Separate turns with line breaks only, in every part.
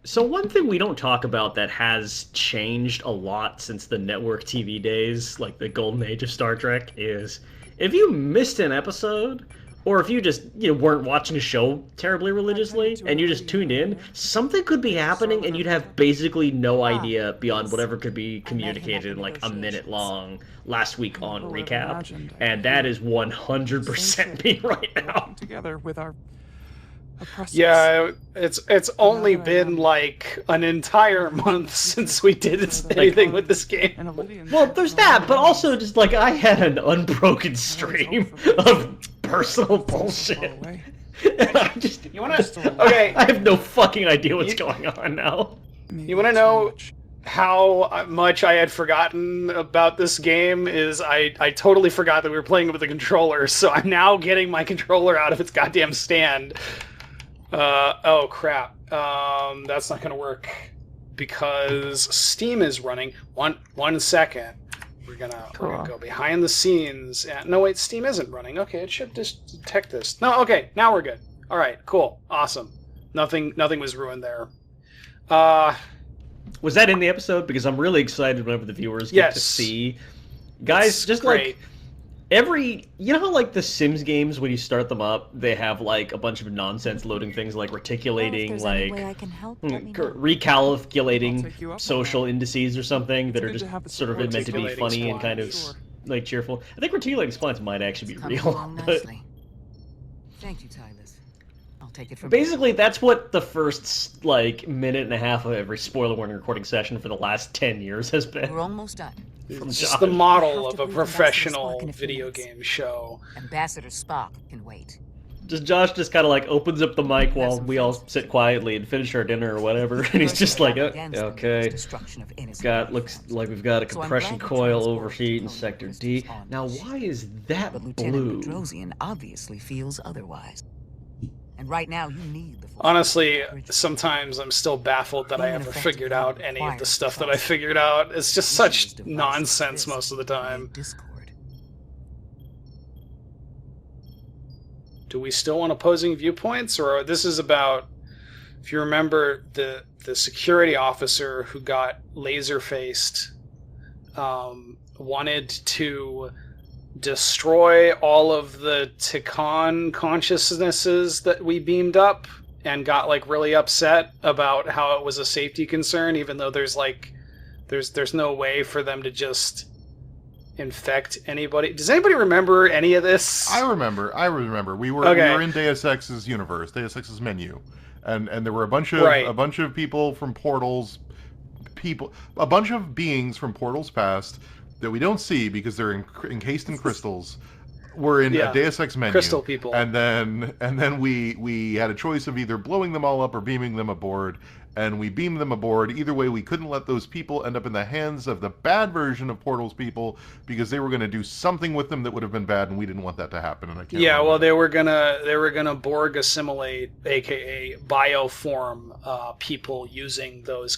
So one thing we don't talk about that has changed a lot since the network TV days, like the golden age of Star Trek, is if you missed an episode, or if you just weren't watching a show terribly religiously and you just tuned in, something could be happening and you'd have basically no idea beyond whatever could be communicated in like a minute long last week on recap, and that is 100% me right now.
Together with our
Yeah, it's only been like an entire month since we did anything with this game.
Well, there's that, but also just like I had an unbroken stream of personal bullshit. And I just
Okay,
I have no fucking idea what's going on now.
You want to know how much I had forgotten about this game? Is I totally forgot that we were playing it with a controller, so I'm now getting my controller out of its goddamn stand. Oh crap. That's not gonna work because Steam is running. One second. We're gonna go behind the scenes. And, no, wait, Steam isn't running. Okay, it should just detect this. No, okay, now we're good. All right, cool, awesome. Nothing was ruined there.
Was that in the episode? Because I'm really excited whenever the viewers get to see. Guys,
it's
just
great.
like you know how like the Sims games, when you start them up, they have like a bunch of nonsense loading things like reticulating, like recalculating social indices or something that are just sort of meant to be funny and kind of like cheerful. I think reticulating splines might actually be real. But
thank you, Tyler. I'll take it from
basically, that's what the first like minute and a half of every spoiler warning recording session for the last 10 years has been.
We're almost done.
It's just the model of a professional video game show.
Ambassador Spock can wait.
Just Josh just kind of like opens up the mic while we all sit quietly and finish our dinner or whatever, and he's just like, okay, looks like we've got a compression coil overheat in Sector D. Now, why is that
but
blue?
Lieutenant Bedrosian obviously feels otherwise. And right now, you need the.
Honestly, sometimes I'm still baffled that I ever figured out any of the stuff that I figured out. It's just such nonsense most of the time. Do we still want opposing viewpoints, or this is about, if you remember, the security officer who got laser-faced wanted to destroy all of the Tikan consciousnesses that we beamed up and got like really upset about how it was a safety concern, even though there's no way for them to just infect anybody. Does anybody remember any of this?
I remember. We were in Deus Ex's universe, Deus Ex's menu, and there were a bunch of people from portals, a bunch of beings from portals past that we don't see because they're encased in crystals. We're in a Deus Ex menu.
Crystal people.
And then we had a choice of either blowing them all up or beaming them aboard. And we beamed them aboard. Either way, we couldn't let those people end up in the hands of the bad version of Portal's people because they were going to do something with them that would have been bad, and we didn't want that to happen. And I can't.
Yeah, well, they were gonna Borg assimilate, aka bioform, people using those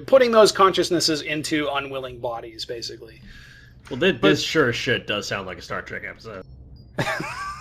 putting those consciousnesses into unwilling bodies, basically.
Well, this sure as shit does sound like a Star Trek episode.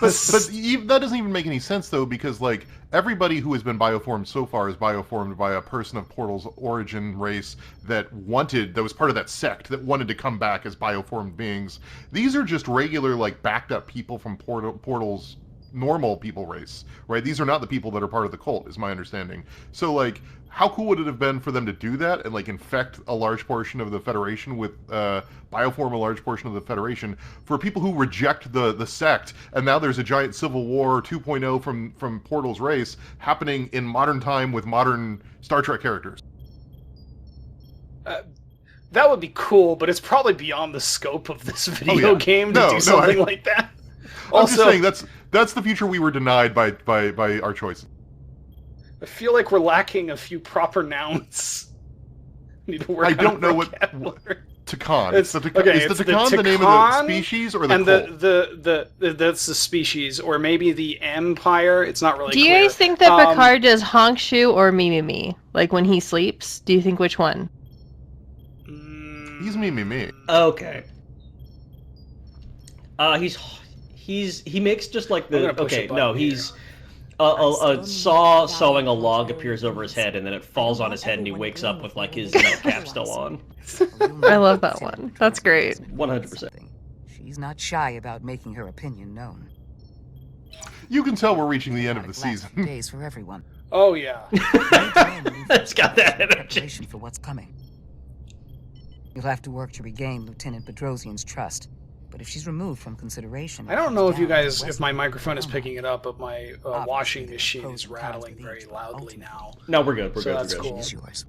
but that doesn't even make any sense, though, because like everybody who has been bioformed so far is bioformed by a person of Portal's origin race that was part of that sect that wanted to come back as bioformed beings. These are just regular, like, backed up people from Portal's normal people race, right? These are not the people that are part of the cult, is my understanding. So, like, how cool would it have been for them to do that and, like, infect a large portion of the Federation with, bioform a large portion of the Federation for people who reject the sect, and now there's a giant civil war 2.0 from Portal's race happening in modern time with modern Star Trek characters?
That would be cool, but it's probably beyond the scope of this video game to do something like that.
I'm just saying that's the future we were denied by our choices.
I feel like we're lacking a few proper nouns. Need to work
I don't know what Tikan. Is the Tikan the name of the species or the
and
cult?
that's the species, or maybe the Empire. It's not really.
Do you
clear.
guys think that Picard does Honkshu or Mimimi? Like when he sleeps? Do you think which one?
He's me.
Okay. He makes just like the a saw sawing a log appears over his head, and then it falls on his head, and he wakes up with like his nightcap still on.
I love that one. That's great.
100%.
She's not shy about making her opinion known.
You can tell we're reaching the end of the season.
Days for everyone.
Oh yeah.
It's got that energy.
Preparation for what's coming. You'll have to work to regain Lieutenant Bedrosian's trust. But if she's removed from consideration...
I don't know if you guys, if my microphone is picking it up, but my washing machine is rattling very loudly now.
No, we're good. We're
So
good.
that's
We're good.
cool.
It's yours.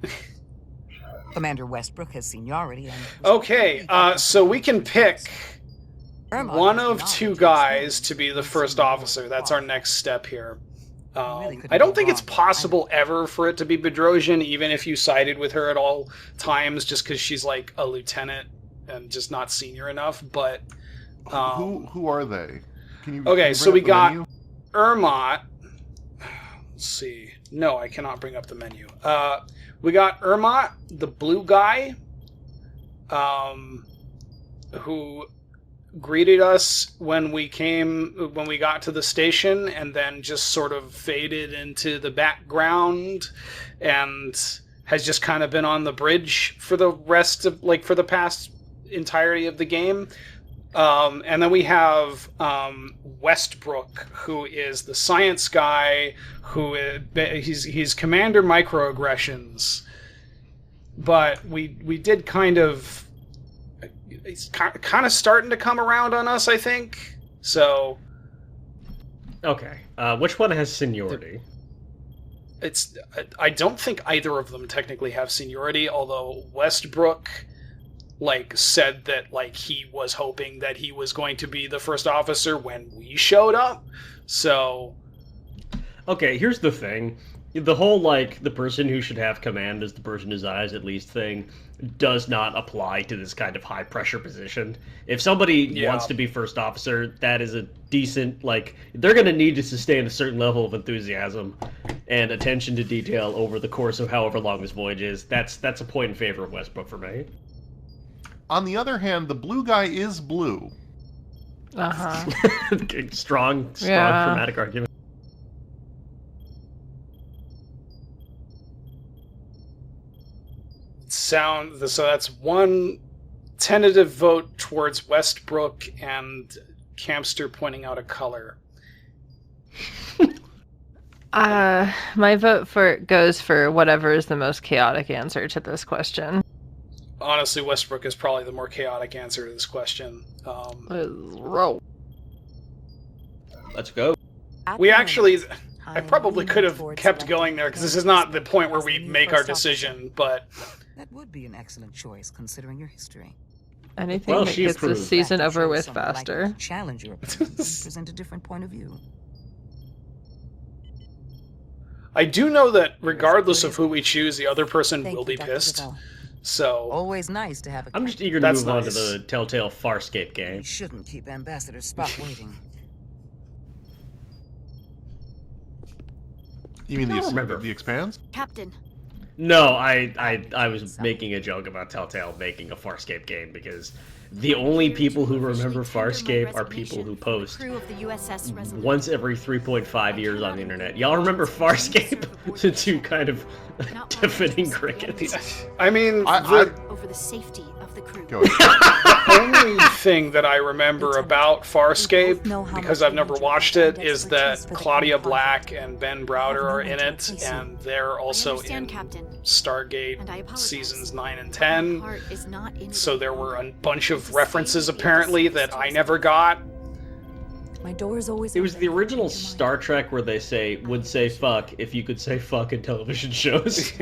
Commander Westbrook has seniority and...
Okay, so we can pick one of two guys to be the first officer. That's our next step here. I don't think it's possible ever for it to be Bedrosian, even if you sided with her at all times, just because she's like a lieutenant and just not senior enough. But
who are they?
Okay, so we got Ermot. Let's see. No, I cannot bring up the menu. We got Ermot, the blue guy, who greeted us when we got to the station, and then just sort of faded into the background, and has just kind of been on the bridge for the rest of, like, for the past entirety of the game. And then we have Westbrook, who is the science guy, he's Commander Microaggressions, but we did kind of... It's kind of starting to come around on us, I think. So,
Okay. Which one has seniority?
I don't think either of them technically have seniority, although Westbrook said that he was hoping that he was going to be the first officer when we showed up. So,
Okay, here's the thing. The whole, the person who should have command is the person whose eyes at least thing does not apply to this kind of high-pressure position. If somebody wants to be first officer, that is a decent, they're going to need to sustain a certain level of enthusiasm and attention to detail over the course of however long this voyage is. That's a point in favor of Westbrook for me.
On the other hand, the blue guy is blue.
Uh-huh.
strong
Yeah.
dramatic argument.
so that's one tentative vote towards Westbrook and Campster pointing out a color.
My vote goes for whatever is the most chaotic answer to this question.
Honestly, Westbrook is probably the more chaotic answer to this question.
Roll.
Let's go.
We actually... I probably could have kept going there, because this is not the point where we make our decision, but...
That would be an excellent choice, considering your history.
Anything
Well,
that
she
gets
approved.
this season over
Show
with
someone like
faster.
you to challenge your opinions and present a different point of view.
I do know that regardless of who we choose, the other person
Thank
will
you,
be
Dr.
pissed.
Duvall.
So...
Always nice to have a...
I'm just eager to
That's
move on to
nice.
the Telltale Farscape game.
We shouldn't keep Ambassador Spock waiting.
You mean
I don't remember.
the Expanse?
Captain,
No, I was making a joke about Telltale making a Farscape game because the only people who remember Farscape are people who post
crew of the USS Resurgence.
once every 3.5 years on the internet. Y'all remember Farscape? The two kind of deafening crickets.
I mean,
over the safety of the crew.
Go ahead.
the only thing that I remember about Farscape, because I've never watched it, is that Claudia Black and Ben Browder are in it, and they're also
understand,
in
Captain, and I
Stargate
apologize.
seasons 9 and
My
10.
heart is not in
So
it.
there were a bunch of references apparently that I never got.
My door is always
It was the
open.
original
Keep your mind
Star Trek where they would say fuck if you could say fuck in television shows.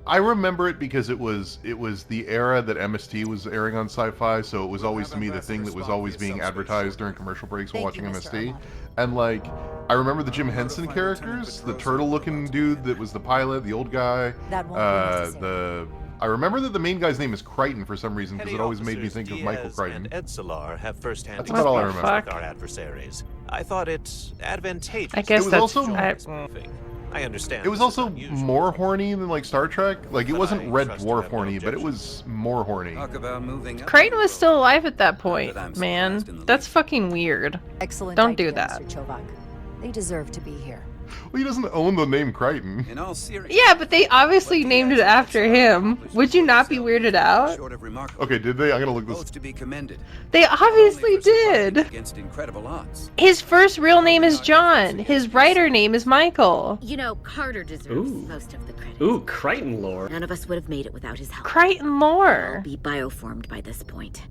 I remember it because it was the era that MST was airing on Sci-Fi, so it was always to me the thing that was always being advertised during commercial breaks while
Thank you,
watching
Mr.
MST.
Armand.
And I remember the Jim Henson characters, the turtle-looking dude that was the pilot, the old guy.
That won't be necessary.
I remember that the main guy's name is Crichton for some reason because
Petty
it always made me
officers
think of Michael
Diaz
Crichton.
and Edsolar have first-hand
That's about all I
What the
remember.
fuck?
with our adversaries. I thought it advantageous.
I guess
was
that's...
also-
I understand.
It was
this is
also
unusual.
more horny than Star Trek. It
But
wasn't
I
Red
trust you
Dwarf
have no
horny, but it
objection.
was more horny.
Talk about moving up.
Crichton was still alive at that point,
But I'm
man.
surprised in the
That's
least.
fucking weird.
Excellent
Don't
idea,
do that.
Mr. Chovak. They deserve to be here.
Well, he doesn't own the name Crichton.
In all seriousness.
Yeah, but they obviously named it after him. Would you not be weirded out?
Okay, did they? I'm gonna look this.
Both to be commended.
They obviously did.
Against incredible odds.
His first real name is John. His writer name is Michael.
You know, Carter deserves most of the credit.
Ooh, Crichton lore.
None of us would have made it without his help.
Crichton lore.
I'll be bioformed by this point.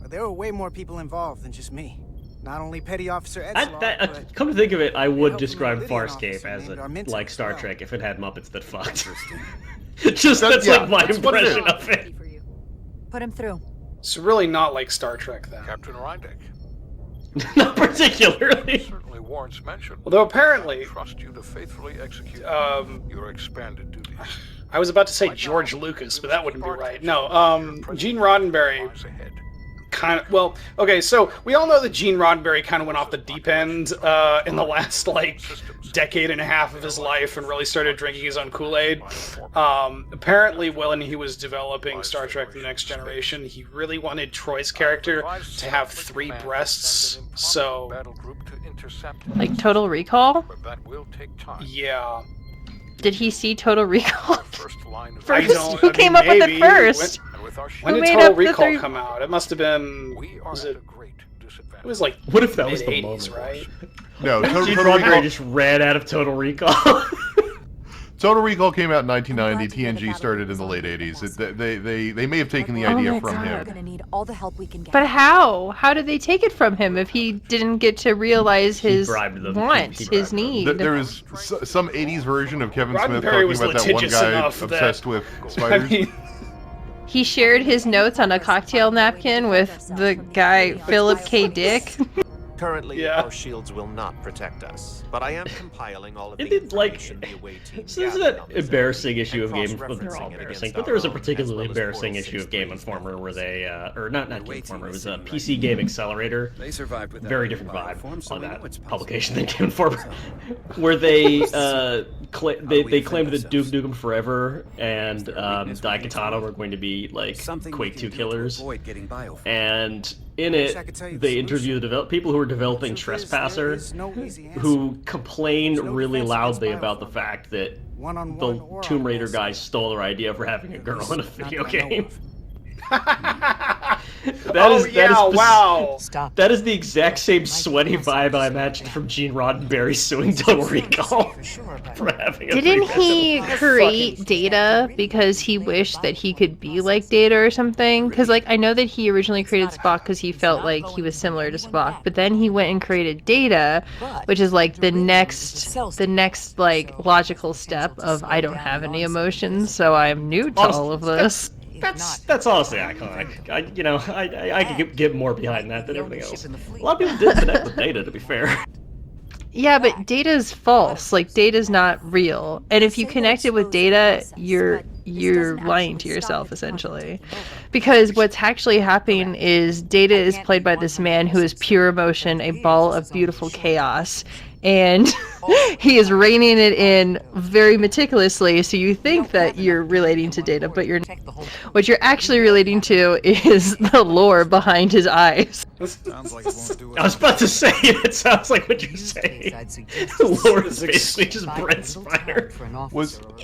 There were way more people involved than just me. Not only Petty Officer Etzloff,
Come to think of it, I would describe Farscape as like Star Trek if it had Muppets that fucked. That's like my impression of it.
Put him through.
It's really not like Star Trek, then.
Captain Reindeck.
Not particularly.
Certainly warrants mention.
Although apparently,
I trust you to faithfully execute your expanded duties.
I was about to say George Lucas, but that wouldn't be right. No, Gene Roddenberry kind of, well, okay, so we all know that Gene Roddenberry kind of went off the deep end in the last, like, decade and a half of his life and really started drinking his own Kool-Aid. Apparently, when he was developing Star Trek The Next Generation, he really wanted Troy's character to have 3 breasts, so...
Like Total Recall?
Yeah.
Did he see Total Recall
First?
Who came up with it first?
When did Total Recall come out? It must have been... It was like
what if that was the
moment, right?
No,
Gene Roddenberry just ran out of Total Recall.
Total Recall came out in 1990. TNG started in the late 80s. They may have taken the idea from him.
We're gonna need all the help we can get.
But how? How did they take it from him if he didn't get to realize his want, his need?
There was some 80s version of Kevin Smith
Roddenberry
talking about that one guy obsessed with spiders.
I mean,
He shared his notes on a cocktail napkin with the guy Philip K. Dick.
Currently, our shields will not protect us, but I am compiling all of the
information
the away team
So there's that embarrassing issue of Game... Well, they're all embarrassing, but there was a particularly embarrassing issue of Game Informer where they... or not Game Informer, it was a PC Game Accelerator. Very different vibe on that publication than Game Informer. Where they they claimed that Duke Nukem Forever and Daikatana were going to be, like, Quake 2 killers. And in it, they interview the people who were developing Trespasser, who complain really loudly about the fact that the Tomb Raider guys stole their idea for having a girl in a video game. That is the exact same sweaty vibe I imagined from Gene Roddenberry suing Total Recall for having a
Didn't he create Data because he wished that he could be like Data or something? Because, like, I know that he originally created Spock because he felt like he was similar to Spock, but then he went and created Data, which is like the next like logical step of I don't have any emotions, so I'm new to all of this.
That's honestly iconic. I could get more behind that than everything else. A lot of people did connect with Data, to be fair.
Yeah, but Data's false. Like, Data's not real. And if you connect it with Data, you're lying to yourself, essentially. Because what's actually happening is Data is played by this man who is pure emotion, a ball of beautiful chaos. And he is reining it in very meticulously, so you think that you're relating to Data, but you're not. What you're actually relating to is the lore behind his eyes.
I was about to say, it sounds like what you're saying. The lore is basically just Brent Spiner.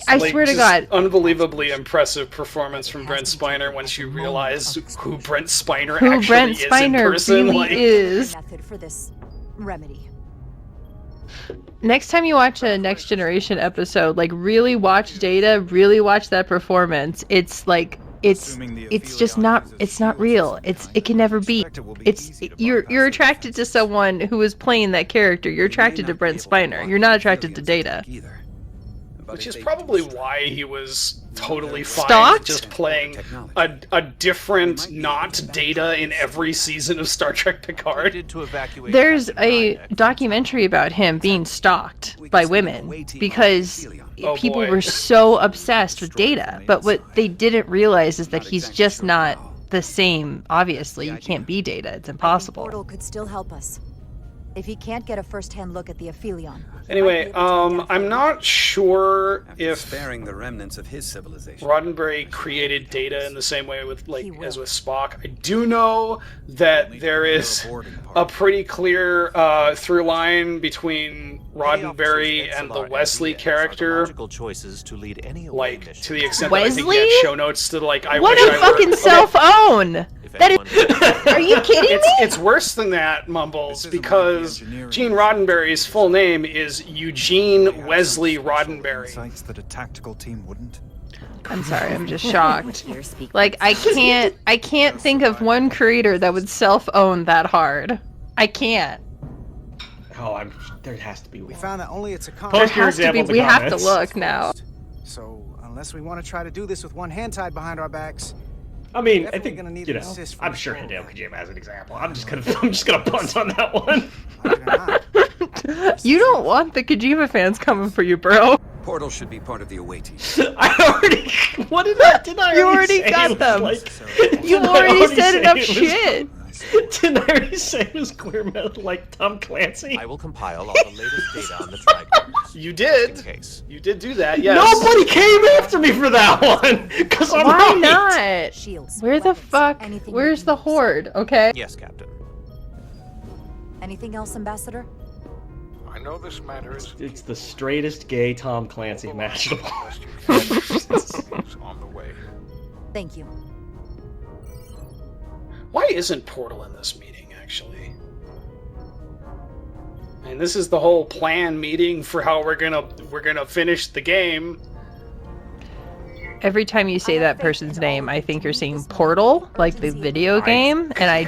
I swear to God.
Unbelievably impressive performance from Brent Spiner once you realize who Brent Spiner actually is in person.
Really is.
Method for this remedy.
Next time you watch a Next Generation episode, like, really watch Data, really watch that performance. It's like it's just not real. It can never be. You're attracted to someone who is playing that character. You're attracted to Brent Spiner. You're not attracted to Data.
Which is probably why he was totally fine
Stalked?
just playing a different not Data in every season of Star Trek Picard.
There's a documentary about him being stalked by women because people were so obsessed with Data. But what they didn't realize is that he's just not the same. Obviously, you can't be Data. It's impossible.
The portal could still help us. If he can't get a first-hand look at the Aphelion.
Anyway, I'm not sure if
sparing the remnants of his civilization.
Roddenberry created Data in the same way with as with Spock. I do know that there is a pretty clear through line between Roddenberry and the Wesley character.
Choices to lead any
like to the extent
Wesley?
that I think he had show notes to like I
What
wish
a
I
fucking
were.
self-own! That is. Are you kidding me?
It's worse than that, Mumbles, because Gene Roddenberry's full name is Eugene Wesley Roddenberry.
Sites that a tactical team wouldn't.
I'm sorry, I'm just shocked. Like I can't think of one creator that would self-own that hard. I can't.
Oh, there has to be one.
We found that only it's a
Post
There
your
has to be.
examples in
We have to
comments.
look now.
So unless we want to try to do this with one hand tied behind our backs,
I mean, I
definitely
think
gonna need
you
an
know.
assist from
I'm
the
sure
forward.
Hideo Kojima has an example. I'm just gonna punt on that one.
like it or not.
You don't want the Kojima fans coming for you, bro.
Portal should be part of the away team.
I already. What did I? Did I?
You already
say
got
it was
them.
Like,
You
did I
already said
say
enough
it was-
shit.
Didn't I already say it was queer metal like Tom Clancy?
I will compile all the latest data on the Trigons.
You
just in
did.
case.
You did do that. Yes.
Nobody came after me for that one, cause I'm
Why
right.
not?
Shields.
Where the
weapons,
fuck?
anything
Where's
you
the
can use.
horde? Okay.
Yes, Captain.
Anything else, Ambassador?
I know this matter is
It's the straightest gay Tom Clancy imaginable.
on the way.
Thank you.
Why isn't Portal in this meeting, actually? And this is the whole plan meeting for how we're gonna finish the game.
Every time you say that person's name, I think you're saying Portal, like the video game, and I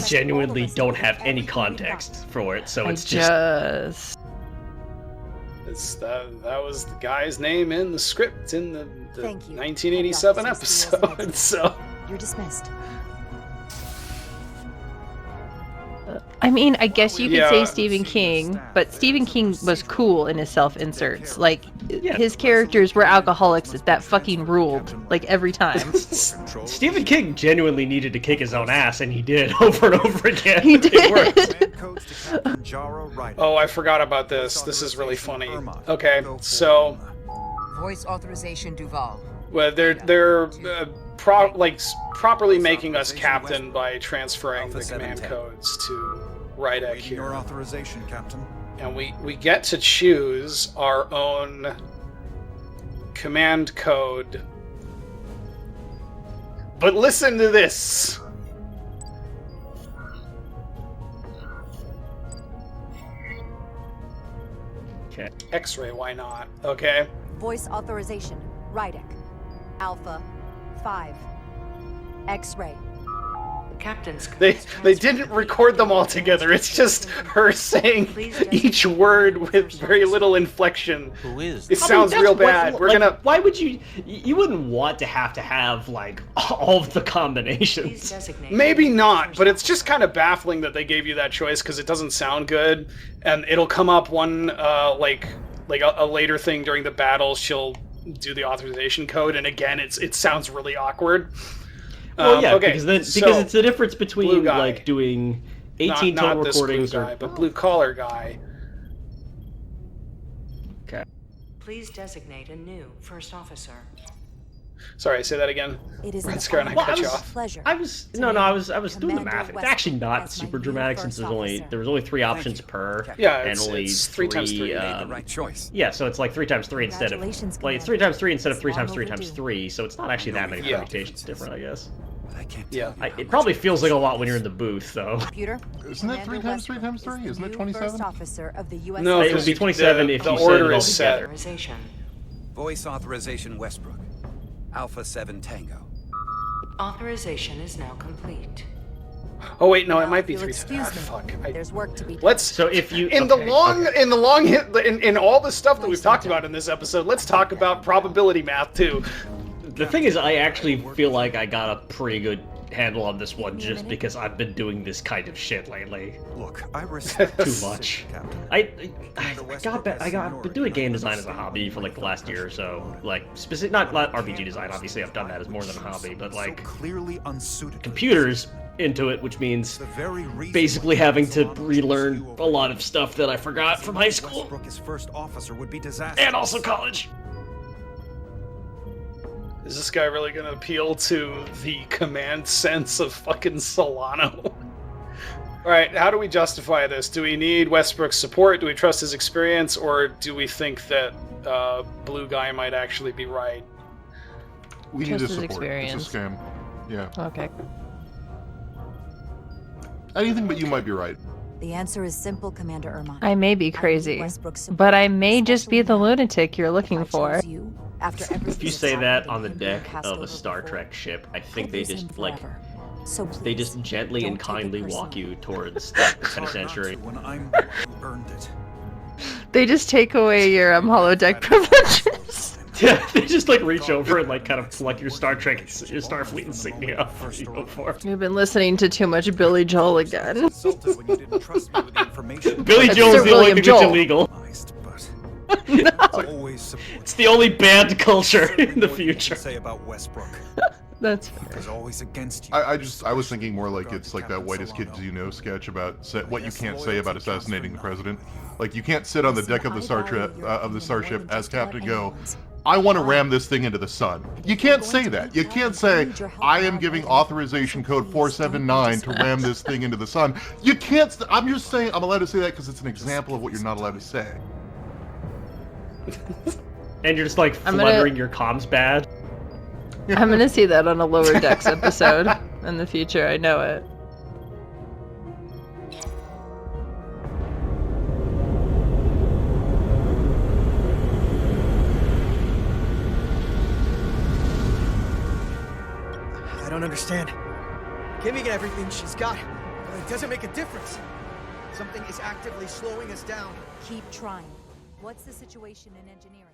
genuinely don't have any context for it, so it's just.
That was the guy's name in the script in the
Thank you.
1987
Head officers, the
episode. So
You're dismissed.
I mean, I guess you could
Yeah.
say Stephen King, but Stephen King was cool in his self-inserts. Like, his characters were alcoholics that fucking ruled, like, every time.
Stephen King genuinely needed to kick his own ass, and he did over and over again.
He
It worked.
did.
Codes to Captain Jaro Ryder.
oh, I forgot about this. This is really funny. Okay, so
Voice authorization Duval.
well, they're properly making us captain by transferring the command codes to Rydek
Waiting your
here,
authorization, Captain.
and we get to choose our own command code. But listen to this.
Okay.
X-ray, why not? Okay.
Voice authorization. Rydek. Alpha 5. X-ray.
Captain's
They didn't record them all together. It's just her saying each word with very little inflection.
Who is?
It sounds real bad. We're gonna.
Why would you wouldn't want to have like all of the combinations.
Maybe not, but it's just kind of baffling that they gave you that choice because it doesn't sound good, and it'll come up one like a later thing during the battle. She'll do the authorization code, and again, it sounds really awkward.
Well, yeah,
okay,
because
so,
it's the difference between
blue guy.
like doing 18
not
total
this
recordings
blue guy,
or
but blue collar guy.
okay.
Please designate a new first officer.
Sorry, say that again.
It is
Red Scare, and I
an
cut you
honor
off.
pleasure.
I was
to
no,
name
I was doing the
Commander
math. It's
Westbrook
actually not
as my
super
new
dramatic since
first
there was only 3 options
you.
per.
Yeah,
and
it's
only
3 times 3.
The right choice.
Yeah, so it's like 3 times 3 instead of
Congratulations,
like it's 3 times 3 instead of 3
It's
times
long
3 times
overdue.
3. So it's not actually that many
Yeah.
permutations different, I guess.
But I can't
Yeah.
tell you how
It
much
probably
it
feels like a
costs.
lot when you're in the booth, though.
Computer.
Isn't that 3
Commander
times 3
Westbrook
times
is
3?
the
Isn't it
new
27?
First officer of the U.S.
No,
It
because
would be 27
the
if you
order
said it all
is set.
together.
Authorization.
Voice authorization Westbrook. Alpha 7 Tango.
Authorization is now complete.
Oh wait, no, it
Now,
might be
if
3
you'll
times.
excuse me.
Fuck.
There's work to be done.
Let's.
So if you
In
okay,
the long
okay.
in all the stuff that we've talked about in this episode, let's talk about probability math too.
The thing is, I actually feel like I got a pretty good handle on this one just because I've been doing this kind of shit lately.
Look, I respect
Too much.
Captain.
I got been doing game design as a hobby for like the last year or so. Like specific, not RPG design. Obviously, I've done that as more than a hobby, but like
so clearly unsuited.
computers into it, which means basically having to relearn a lot of stuff that I forgot from high school.
Westbrook as first officer would be disastrous.
And also college.
Is this guy really gonna appeal to the command sense of fucking Solano? Alright, how do we justify this? Do we need Westbrook's support? Do we trust his experience? Or do we think that Blue Guy might actually be right?
We need his support.
Experience.
It's a scam. Yeah.
Okay.
Anything but you might be right.
The answer is simple, Commander Ermine.
I may be crazy, but I may just be the lunatic you're looking for.
If you say that on the deck of a Star Trek ship, I think they just they just gently and kindly walk you towards the penitentiary.
When I'm the one who earned it.
They just take away your holodeck privileges.
Yeah, they just like reach over and like kind of pluck your Star Trek, your Starfleet insignia off as you go for.
You've been listening to too much Billy Joel again.
Billy Joel is the only thing that's illegal.
No.
It's the only banned culture in the future.
Say about Westbrook.
That's fair.
Is always against you.
I was thinking more like it's like that Whitest Kids You Know sketch about what you can't say about assassinating the president. Like you can't sit on the deck of the starship as Captain go, I want to ram this thing into the sun. You can't say that. You can't say, I am giving authorization code 479 to ram this thing into the sun. You can't. I'm just saying I'm allowed to say that because it's an example of what you're not allowed to say.
And you're just like fluttering your comms badge.
I'm gonna see that on a Lower Decks episode in the future. I know it.
I don't understand. Giving everything she's got, but it doesn't make a difference. Something is actively slowing us down.
Keep trying. What's the situation in engineering?